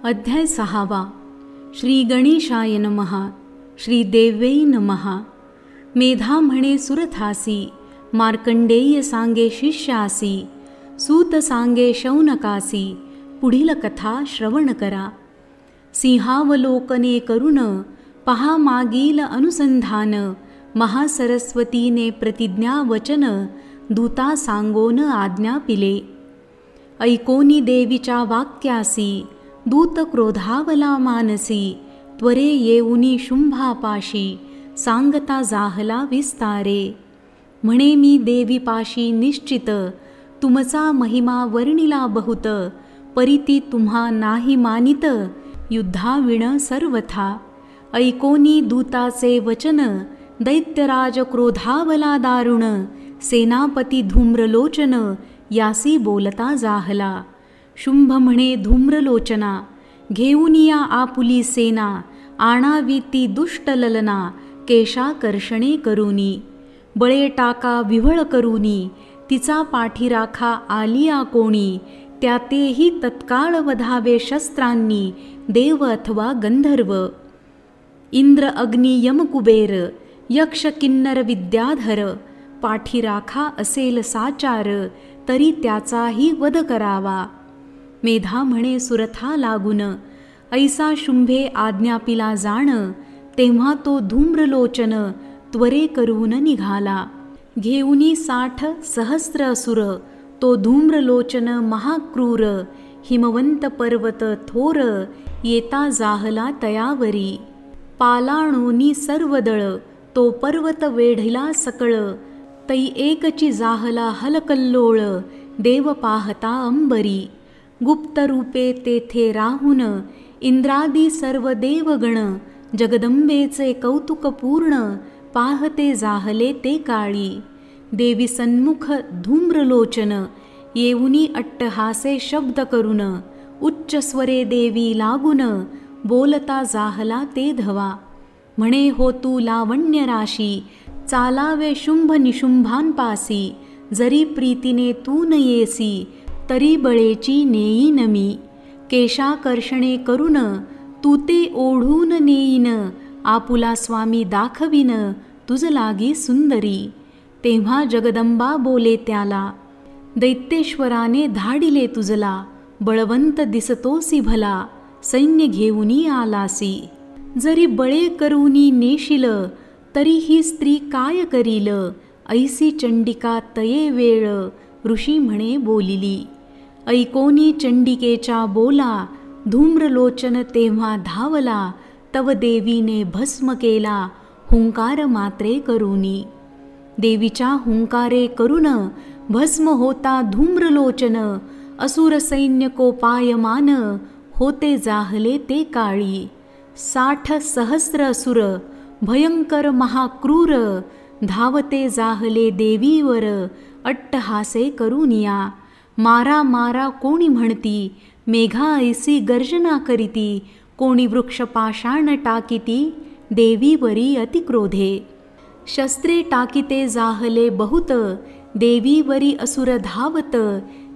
अध्याय 6. श्री गणेशाय नमः. श्री देव्यै नमः. मेधा म्हणे सुरथासी, मार्कंडेय सांगे शिष्यासी, सूत सांगे शौनकासी, पुढील कथा श्रवण करा. सिंहावलोकने करुण पहा मागील अनुसंधान, महासरस्वतीने प्रतिज्ञा वचन, दूता सांगोन आज्ञा पिले. ऐकोनी देवीच्या वाक्यासी, दूत क्रोधावला मानसी, त्वरे येऊनी शुंभापाशी, सांगता जाहला विस्तारे. म्हणे मी देवीपाशी निश्चित, तुमचा महिमा वर्णिला बहुत, परिती तुम्हा नाही मानित, युद्धाविण सर्वथा. ऐकोनी दूताचे वचन, दैत्यराज क्रोधावला दारुण, सेनापती धूम्रलोचन, यासी बोलता जाहला. शुंभ म्हणे धूम्रलोचना, घेऊनिया आपुली सेना, आणावी ती दुष्ट ललना, केशाकर्षणे करुनी. बळे टाका विव्हळ करुनी, तिचा पाठीराखा आलिया कोणी, त्यातेही तत्काळ वधावे शस्त्रांनी, देव अथवा गंधर्व. इंद्र अग्नी यम कुबेर, यक्ष किन्नर विद्याधर, पाठीराखा असेल साचार, तरी त्याचाही वध करावा. मेधा म्हणे सुरथा लागून, ऐसा शुंभे आज्ञापिला जाण, तेव्हा तो धूम्रलोचन त्वरे करून निघाला. घेऊनी 60 सहस्र असुर, तो धूम्रलोचन महाक्रूर, हिमवंत पर्वत थोर, येता जाहला तयावरी. पालाणोनी सर्व दळ, तो पर्वत वेढिला सकळ, तै एकची जाहला हलकल्लोळ, देव पाहता अंबरी. गुप्त रूपे तेथे राहून, इंद्रादी सर्व देवगण, जगदंबेचे कौतुक पूर्ण, पाहते जाहले ते काळी. देवी सन्मुख धूम्रलोचन, येऊनी अट्टहासे शब्द करून, उच्च स्वरे देवी लागून, बोलता जाहला ते धवा. म्हणे हो तू लावण्य राशी, चालावे शुंभ निशुंभांपासी, जरी प्रीतीने तू न येसी, तरी बळेची नेईन मी. केशाकर्षणे करून तू ते ओढून नेईन, आपुला स्वामी दाखविन, तुझ लागी सुंदरी. तेव्हा जगदंबा बोले त्याला, दैत्येश्वराने धाडिले तुझला, बळवंत दिसतोसी भला, सैन्य घेऊनी आलासी. जरी बळे करूनी नेशिल, तरी ही स्त्री काय करील, ऐसी चंडिका तये वेळ, ऋषी म्हणे बोलिली. ऐकोनी चंडिकेच्या बोला, धूम्रलोचन तेव्हा धावला, तव देवीने भस्म केला, हुंकार मात्रे करूनी. देवीच्या हुंकारे करून भस्म होता धूम्रलोचन, असुर सैन्य कोपायमान, होते जाहले ते काळी. 60 सहस्र असुर, भयंकर महाक्रूर, धावते जाहले देवीवर, अट्टहासे करूनिया. मारा मारा कोणी म्हणती, मेघा ऐसी गर्जना करीती, कोणी वृक्ष पाषाण टाकीती, देवीवरी अतिक्रोधे. शस्त्रे टाकीते जाहले बहुत, देवीवरी असुर धावत,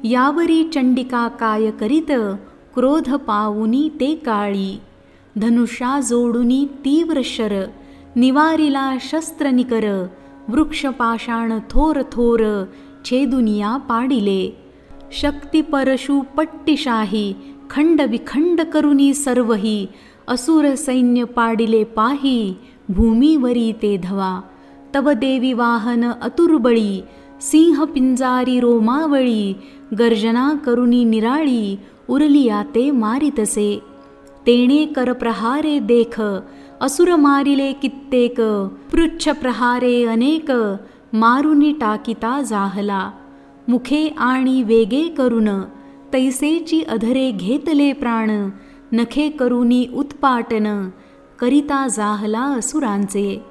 यावरी चंडिका काय करीत, क्रोध पावुनी ते काळी. धनुष्या जोडुनी तीव्र शर, निवारिला शस्त्र निकर, वृक्ष पाषाण थोर थोर, छेदुनिया पाडिले. शक्ती परशु पट्टिशाही, खंड विखंड करुनी सर्वही, असुर सैन्य पाडिले पाही, भूमीवरी ते धवा. तव देवी वाहन अतुर्बळी, सिंह पिंजारी रोमावळी, गर्जना करुनी निराळी, उरलिया ते मारितसे. तेणे कर प्रहारे देख, असुर मारिले कित्येक, पृच्छ प्रहारे अनेक, मारुनी टाकिता जाहला. मुखे आणि वेगे करून, तैसेची अधरे घेतले प्राण, नखे करुनी उत्पाटन, करिता जाहला असुरांचे.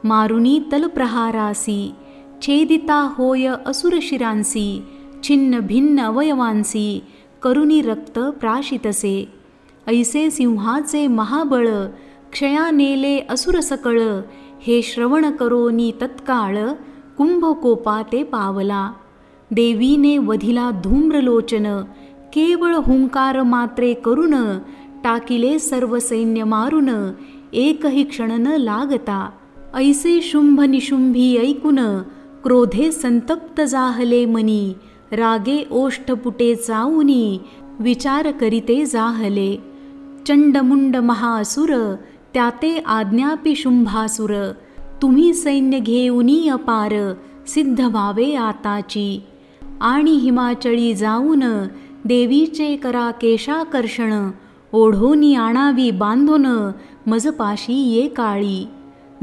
मारुनी तलप्रहारासी, छेदिता होय असुरशिरांसी, छिन्न भिन्न अवयवांसी, करुनी रक्त प्राशितसे. ऐसे सिंहाचे महाबळ, क्षया नेले असुर सकळ, हे श्रवण करोनी तत्काळ, कुंभकोपा ते पावला. देवीने वधिला धूम्रलोचन, केवळ हुंकार मात्रे करून टाकिले सर्व सैन्य मारून, एकही क्षण न लागता. ऐसे शुंभ निशुंभी ऐकून, क्रोधे संतप्त जाहले मनी. रागे ओष्ठपुटे चाऊनी, विचार करीते जाहले. चंडमुंड महाअसुर, त्याते आज्ञापी शुंभासुर. तुम्ही सैन्य घेऊनी अपार, सिद्ध व्हावे आताची. आणि हिमाचळी जाऊन, देवीचे करा केशाकर्षण. ओढोनी आणावी बांधून, मजपाशी ये काळी.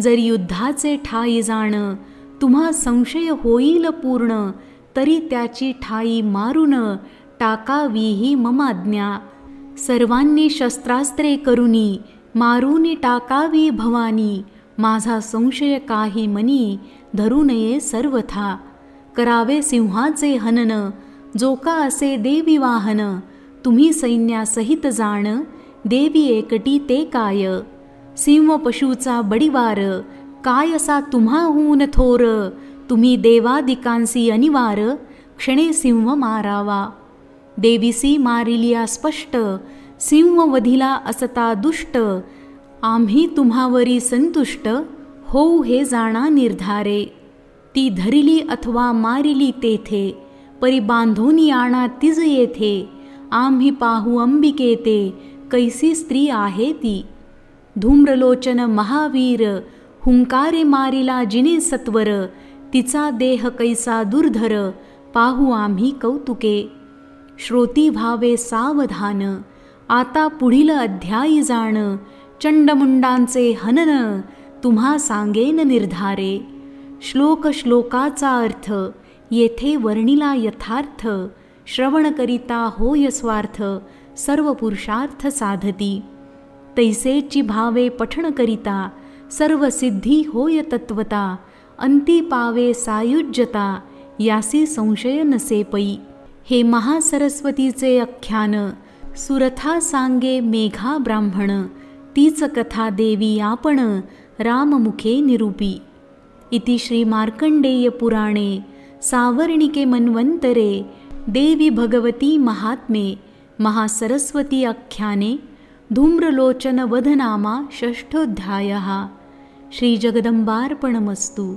जर युद्धाचे ठाई जाण, तुम्हा संशय होईल पूर्ण. तरी त्याची ठाई मारून, टाकावीही ममाज्ञा. सर्वांनी शस्त्रास्त्रे करुनी, मारुनी टाकावी भवानी. माझा संशय काही मनी, धरू नये सर्वथा. करावे सिंहाचे हनन, जो का असे देवी वाहन. तुम्ही सैन्यासहित जाण, देवी एकटी ते काय. सिंह पशूचा बडिवार, काय असा तुम्हाहून थोर. तुम्ही देवादिकांसी अनिवार, क्षणे सिंह मारावा. देवीसी मारिलिया स्पष्ट, सिंह वधिला असता दुष्ट. आम्ही तुम्हावरी संतुष्ट, होऊ हे जाणा निर्धारे. ती धरिली अथवा मारिली तेथे, परी बांधूनी आणा तिज येथे. आम्ही पाहू अंबिके ते, कैसी स्त्री आहे ती. धूम्रलोचन महावीर, हुंकारे मारिला जिने सत्वर. तिचा देह कैसा दुर्धर, पाहू आम्ही कौतुके. श्रोती व्हावे सावधान, आता पुढील अध्यायी जाण. चंडमुंडांचे हनन, तुम्हा सांगेन निर्धारे. श्लोक श्लोकाचा अर्थ, येथे वर्णिला यथार्थ. श्रवण करिता होय स्वार्थ, सर्व पुरुषार्थ साधती. तैसेची भावे पठण करिता, सर्व सिद्धी होय तत्वता. अंती पावे सायुज्यता, यासी संशय नसे पै. हे महासरस्वतीचे आख्यान, सुरथा सांगे मेघा ब्राह्मण. तीच कथा देवी आपण, राममुखे निरूपी. इति श्री मार्कंडेय पुराणे सावर्णिके मन्वंतरे देवी भगवती महात्मे महासरस्वती आख्याने धूम्रलोचन वधनामा षष्ठोऽध्यायः. श्री जगदंबार्पणमस्तु.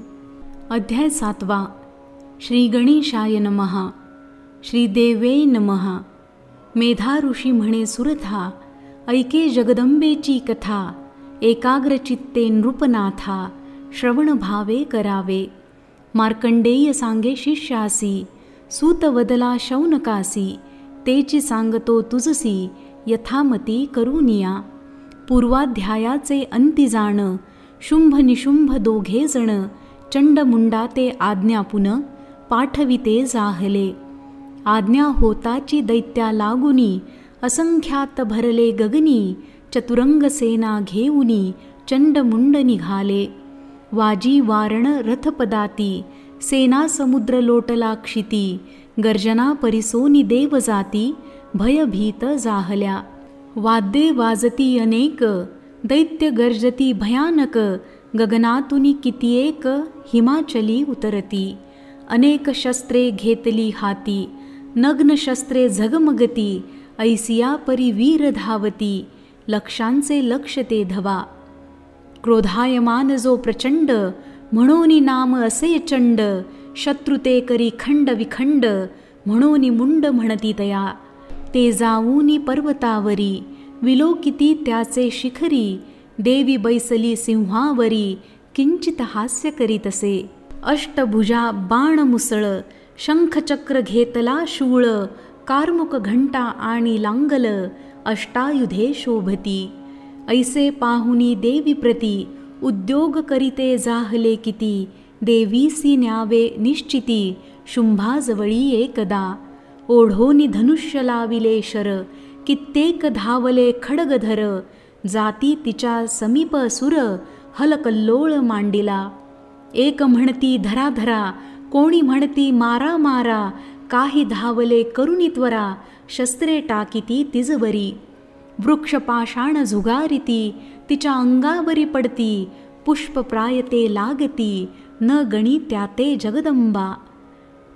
अध्याय 7. श्री गणेशाय नमः. श्री देवे नमः. मेधा ऋषी म्हणे सुरथा, ऐके जगदंबेची कथा. एकाग्रचित्ते नृपनाथा, श्रवण भावे करावे. मार्कंडेय सांगे शिष्यासी, सूत वदला शौनकासी. तेची सांगतो तुझसी, यथामती करुनिया. पूर्वाध्यायाचे अंती जाण, शुंभ निशुंभ दोघे जण. चंडमुंडा ते आज्ञापुन, पाठविते जाहले. आज्ञा होताची दैत्या लागुनी, असंख्यात भरले गगनी. चतुरंग सेना घेऊनी, चंडमुंड निघाले. वाजी वारण रथपदाती, सेना समुद्र लोटला क्षिती. गर्जना परिसोनी देवजाती, भयभीत जाहल्या. वाद्ये वाजती अनेक, दैत्य गर्जती भयानक. गगनातुनी कितीएक, हिमाचली उतरती. अनेक शस्त्रे घेतली हाती, नग्न शस्त्रे झगमगती. ऐसिया परी वीर धावती, लक्षांचे लक्ष ते धवा. क्रोधायमान जो प्रचंड, म्हणोनी नाम असे चंड. शत्रु ते करी खंड विखंड, म्हणोनी मुंड म्हणती तया. ते जाऊनी पर्वतावरी, विलोकिती त्याचे शिखरी. देवी बैसली सिंहावरी, किंचित हास्य करीतसे. अष्टभुजा बाण मुसळ, शंखचक्र घेतला शूळ. कार्मुक घंटा आणि लांगल, अष्टायुधे शोभती. ऐसे पाहुनी देवी प्रती, उद्योग करीते जाहले किती. देवीसी न्यावे निश्चिती, शुंभाजवळी एकदा. ओढोनी धनुष्य लाविले शर, कित्येक धावले खड्गधर. जाती तिच्या समीप असुर, हलकल्लोळ मांडिला. एक म्हणती धरा धरा, कोणी म्हणती मारा मारा. काही धावले करुणी त्वरा, शस्त्रे टाकीती तिजवरी. वृक्षपाषाण झुगारिती, तिच्या अंगावरी पडती. पुष्प प्रायते लागती, न गणी त्याते जगदंबा.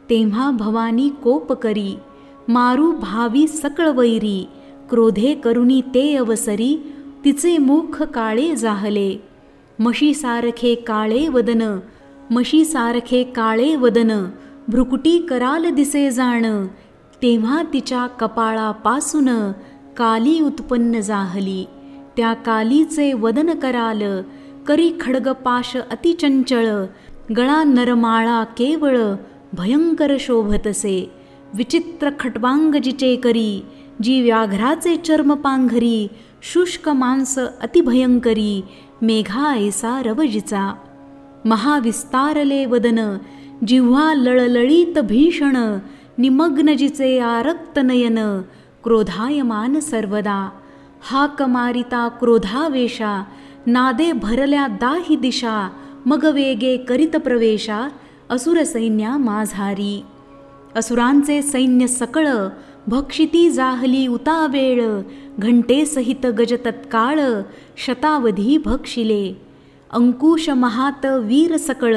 तेव्हा भवानी कोप करी, मारू भावी सकळ वैरी. क्रोधे करुणी ते अवसरी, तिचे मुख काळे जाहले. म्हशीसारखे काळे वदन, भ्रुकुटी कराल दिसे जाण. तेव्हा तिच्या कपाळापासून काली उत्पन्न जाहली. त्या कालीचे वदन कराल, करी खड्गपाश अतिचंचळ. गळा नरमाळा केवळ, भयंकर शोभतसे. विचित्र खट्वांग जिचे करी, जी व्याघ्राचे चर्म पांघरी. शुष्क मांस अतिभयंकरी, मेघा ऐसा रवजिचा. महाविस्तारले वदन, जिव्हा लळलळीत भीषण. निमग्न जिचे आरक्त नयन, क्रोधायमान सर्वदा. हाक मारिता क्रोधावेशा, नादे भरल्या दाही दिशा. मग वेगे करीत प्रवेशा, असुर सैन्या माझारी. असुरांचे सैन्य सकळ, भक्षिती जाहली उतावेळ. घंटेसहित गज तत्काळ, शतावधी भक्षिले. अंकुश महात वीर सकळ,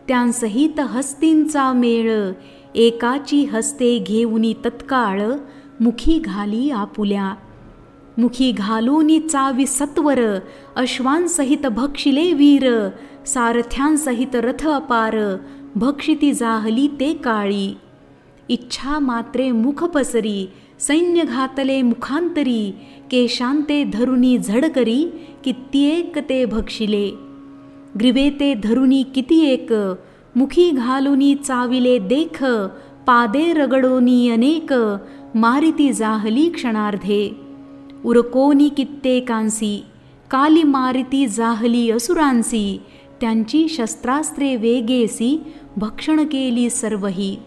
त्यांसहित हस्तींचा मेळ. एकाची हस्ते घेऊनी तत्काळ, मुखी घाली आपुल्या. मुखी घालूनी चावी सत्वर, अश्वांसहित भक्षिले वीर. सारथ्यांसहित रथ अपार, भक्षिती जाहली ते काळी. इच्छा मात्रे मुख पसरी, सैन्य घातले मुखांतरी. केशांते धरुनी झडकरी, कित्येक ते भक्षिले. ग्रीवे ते धरुनी कितीएक, मुखी घालुनी चाविले देख. पादे रगडोनी अनेक, मारिती जाहली क्षणार्धे. उरकोनी कित्येकांसी, काली मारिती जाहली असुरांसी. त्यांची शस्त्रास्त्रे वेगेसी, भक्षण केली सर्वही.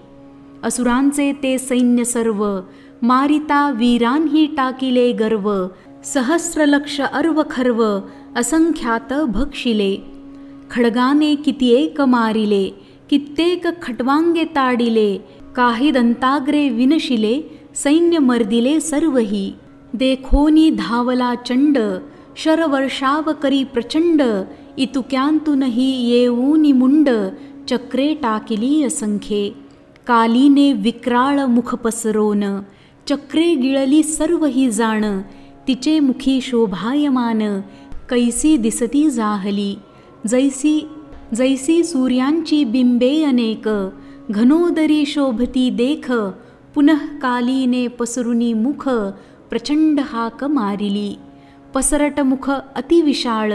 असुरांचे ते सैन्य सर्व, मारिता वीरांही टाकिले गर्व. सहस्रलक्ष अर्व खर्व, असंख्यात भक्षिले. खड्गाने कित्येक मारिले, कित्येक खट्वांगे ताडिले. काही दंताग्रे विनशिले, सैन्य मर्दिले सर्वही. देखोनी धावला चंड, शरवर्षाव करी प्रचंड. इतुक्यांतूनही येऊनी मुंड, चक्रे टाकिली असंख्ये. कालीने विक्राळ मुख पसरोन, चक्रे गिळली सर्वही जाण. तिचे मुखी शोभायमान, कैसी दिसती जाहली. जैसी सूर्यांची बिंबे अनेक, घनोदरी शोभती देख. पुनः कालीने पसरुनी मुख, प्रचंड हाक मारिली. पसरट मुख अतिविशाळ,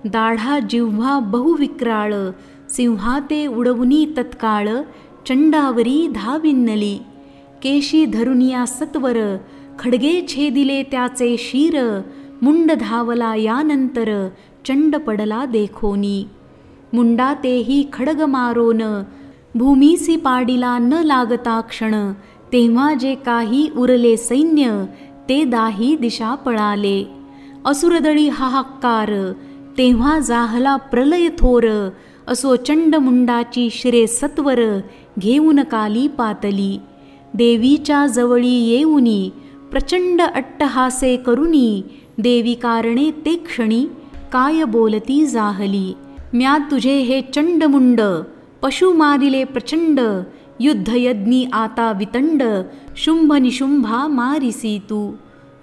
दाढा जिव्हा बहुविक्राळ. सिंहाते उडवुनी तत्काळ, चंडावरी धाविन्नली. केशी धरुनिया सत्वर, खड्गे छेदिले त्याचे शीर. मुंड धावला यानंतर, चंड पडला देखोनी. मुंडा तेही खड्ग मारोन, भूमीसी पाडिला न लागता क्षण. तेव्हा जे काही उरले सैन्य, ते दाही दिशा पळाले. असुरदळी हाहाकार, तेव्हा जाहला प्रलय थोर. असो चंडमुंडाची शिरे सत्वर, घेऊन काली पातली. देवीच्या जवळी येऊनी, प्रचंड अट्टहासे करुनी. देवी कारणे ते क्षणी, काय बोलती जाहली. म्या तुझे हे चंडमुंड, पशु मारिले प्रचंड. युद्धयज्ञी आता वितंड, शुंभ निशुंभा मारिसी तू.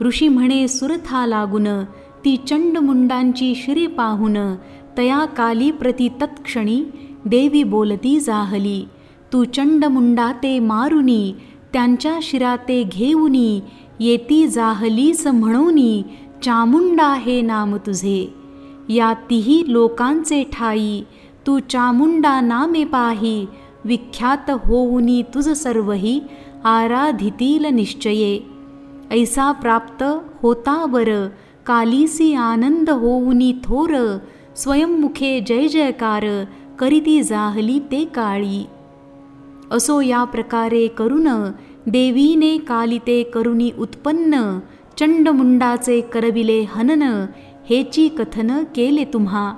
ऋषी म्हणे सुरथा लागून, ती चंडमुंडांची शिरे पाहून. तया काली प्रति तत्क्षणी, देवी बोलती जाहली. तू चंडमुंडा ते मारुनी, त्यांच्या शिराते घेऊनी. येती जाहलीस म्हणूनी, चामुंडा हे नाम तुझे. या तिही लोकांचे ठाई, तू चामुंडा नामे पाही. विख्यात होऊनी तुझ सर्वही, आराधितील निश्चये. ऐसा प्राप्त होता वर, कालीसी आनंद होऊनी थोर. स्वयंमुखे जय जयकार, करीती जाहली ते काळी. असो या प्रकारे करुन, देवीने कालिते करुनी उत्पन्न. चंडमुंडाचे करविले हनन, हेची कथन केले तुम्हा.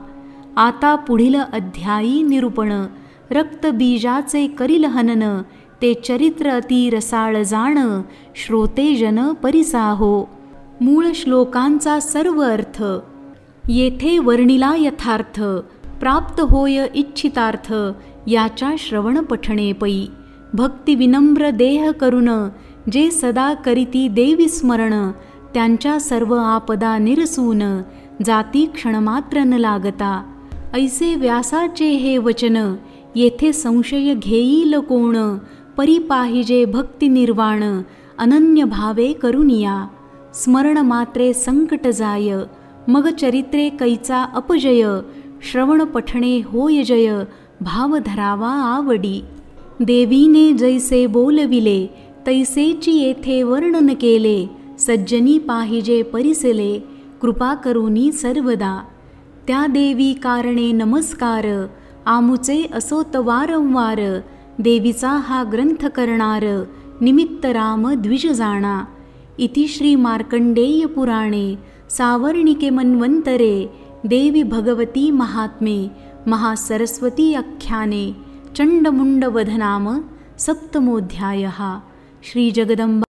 आता पुढील अध्यायी निरूपण. रक्तबीजाचे करील हनन, ते चरित्र अति रसाळ जाण. श्रोतेजन परिसाहो. मूळ श्लोकांचा सर्व अर्थ येथे वर्णिला यथार्थ. प्राप्त होय इच्छितार्थ, याच्या श्रवण पठणे पै. भक्ती विनम्र देह करुण, जे सदा करीती देवी स्मरण. त्यांच्या सर्व आपदा निरसून जाती क्षणमात्र न लागता. ऐसे व्यासाचे हे वचन येथे संशय घेईल कोण. परी पाहिजे भक्ती निर्वाण अनन्य भावे करुनिया. स्मरण मात्रे संकट जाय मग चरित्रे कैचा अपजय. श्रवण पठणे होय जय भाव धरावा आवडी. देवीने जैसे बोलविले तैसेची येथे वर्णन केले. सज्जनी पाहिजे परिसले कृपा करुनी सर्वदा. त्या देवी कारणे नमस्कार आमुचे असोत वारंवार. देवीचा हा ग्रंथ करणार निमित्त राम द्विज जाणा. इति श्री मार्कंडेय पुराणे सावर्णिके मन्वंतरे देवी भगवती महात्मे महासरस्वती आख्याने चंडमुंडवध नाम सप्तमोऽध्यायः. श्री जगदंबा